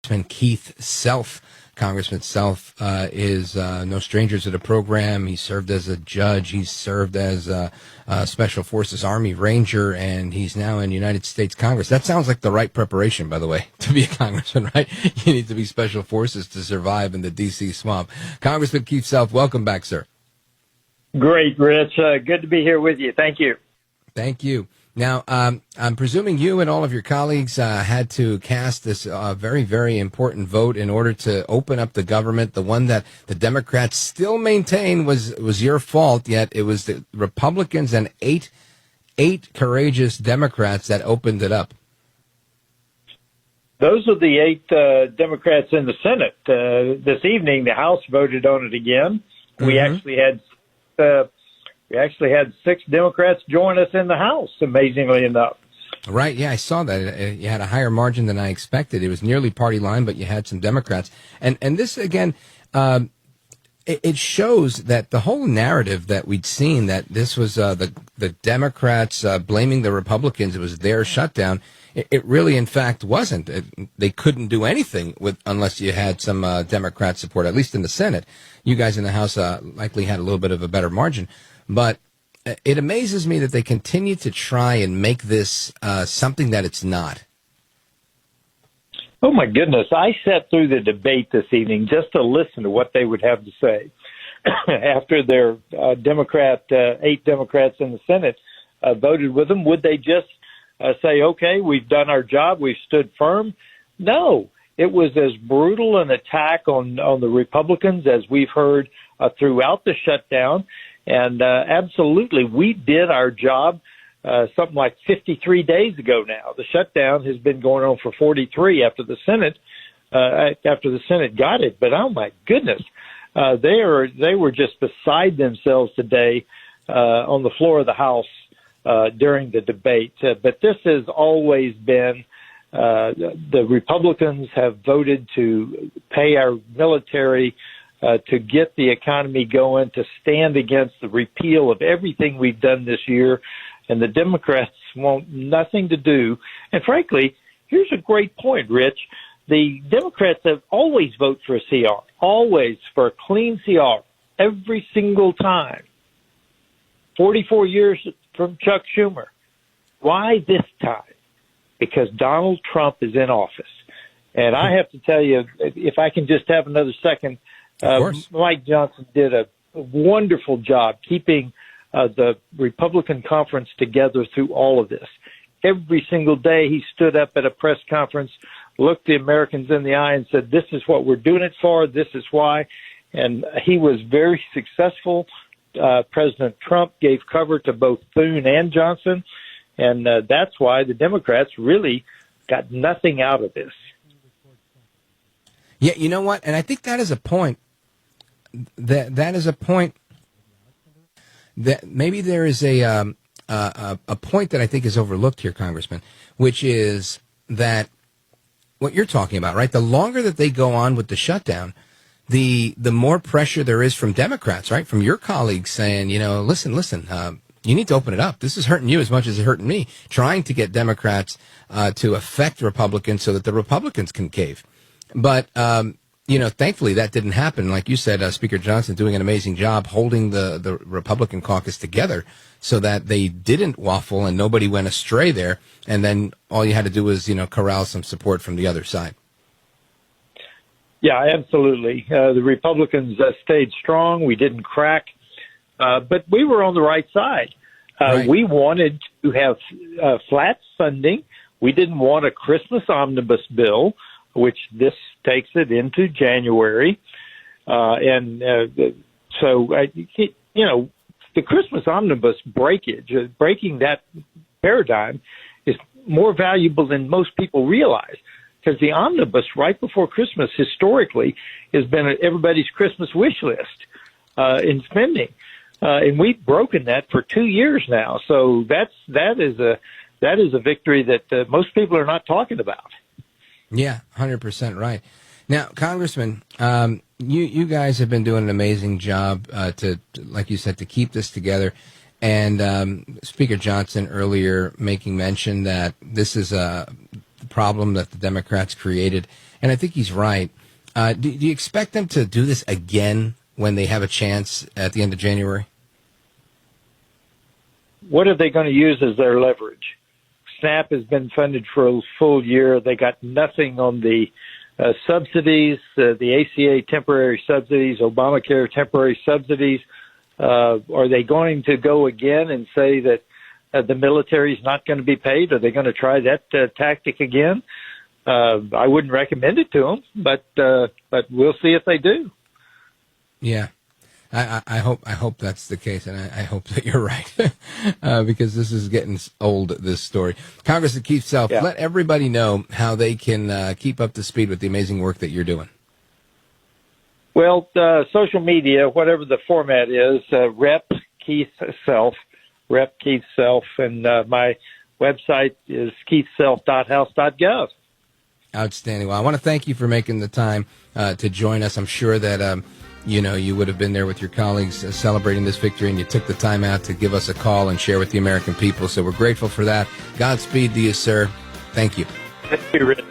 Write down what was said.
Congressman Keith Self. Congressman Self is no stranger to the program. He served as a judge. He's served as a Special Forces Army Ranger, and he's now in United States Congress. That sounds like the right preparation, by the way, to be a congressman, right? You need to be Special Forces to survive in the D.C. swamp. Congressman Keith Self, welcome back, sir. Great, Rich. Good to be here with you. Thank you. Thank you. Now, I'm presuming you and all of your colleagues had to cast this very, very important vote in order to open up the government, the one that the Democrats still maintain was your fault, yet it was the Republicans and eight courageous Democrats that opened it up. Those are the 8 Democrats in the Senate. This evening, the House voted on it again. Mm-hmm. We actually had 6 Democrats join us in the House, amazingly enough. Right, yeah, I saw that. You had a higher margin than I expected. It was nearly party line, but you had some Democrats. And this, again, it shows that the whole narrative that we'd seen, that this was the Democrats blaming the Republicans, it was their shutdown, it really, in fact, wasn't. They couldn't do anything unless you had some Democrat support, at least in the Senate. You guys in the House likely had a little bit of a better margin. But it amazes me that they continue to try and make this something that it's not. Oh, my goodness. I sat through the debate this evening just to listen to what they would have to say. After their 8 Democrats in the Senate voted with them, would they just say, okay, we've done our job, we've stood firm? No. It was as brutal an attack on the Republicans as we've heard throughout the shutdown. And absolutely, we did our job something like 53 days ago now. The shutdown has been going on for 43 after the Senate got it. But oh my goodness, they were just beside themselves today on the floor of the House during the debate. But this has always been the Republicans have voted to pay our military to get the economy going, to stand against the repeal of everything we've done this year. And the Democrats want nothing to do. And frankly, here's a great point, Rich. The Democrats have always voted for a CR, always for a clean CR, every single time. 44 years from Chuck Schumer. Why this time? Because Donald Trump is in office. And I have to tell you, if I can just have another second, Mike Johnson did a wonderful job keeping the Republican conference together through all of this. Every single day he stood up at a press conference, looked the Americans in the eye and said, this is what we're doing it for, this is why. And he was very successful. President Trump gave cover to both Thune and Johnson, and that's why the Democrats really got nothing out of this. Yeah, you know what? And I think that is a point. That is a point that maybe there is a point that I think is overlooked here, Congressman, which is that what you're talking about, right? The longer that they go on with the shutdown, the more pressure there is from Democrats, right? From your colleagues saying, listen, you need to open it up. This is hurting you as much as it's hurting me, trying to get Democrats to affect Republicans so that the Republicans can cave. But, thankfully that didn't happen. Like you said, Speaker Johnson doing an amazing job holding the Republican caucus together so that they didn't waffle and nobody went astray there. And then all you had to do was, corral some support from the other side. Yeah, absolutely. The Republicans stayed strong. We didn't crack, but we were on the right side. Right. We wanted to have flat funding. We didn't want a Christmas omnibus bill, which this takes it into January. So, the Christmas omnibus breaking that paradigm is more valuable than most people realize. Because the omnibus right before Christmas historically has been everybody's Christmas wish list in spending, and we've broken that for 2 years now. So that is a victory that most people are not talking about. Yeah, 100% right. Now, Congressman, you guys have been doing an amazing job to, like you said, to keep this together. And Speaker Johnson earlier making mention that this is a problem that the Democrats created, and I think he's right. Do you expect them to do this again when they have a chance at the end of January? What are they going to use as their leverage? SNAP has been funded for a full year. They got nothing on the subsidies, the ACA temporary subsidies, Obamacare temporary subsidies. Are they going to go again and say that the military is not going to be paid? Are they going to try that tactic again? I wouldn't recommend it to them, but we'll see if they do. Yeah. I hope that's the case, and I hope that you're right, because this is getting old, this story. Congressman Keith Self, let everybody know how they can keep up to speed with the amazing work that you're doing. Well, social media, whatever the format is, Rep Keith Self, and my website is keithself.house.gov. Outstanding. Well, I want to thank you for making the time to join us. I'm sure that you would have been there with your colleagues celebrating this victory, and you took the time out to give us a call and share with the American people. So we're grateful for that. Godspeed to you, sir. Thank you. Thank you, Rich.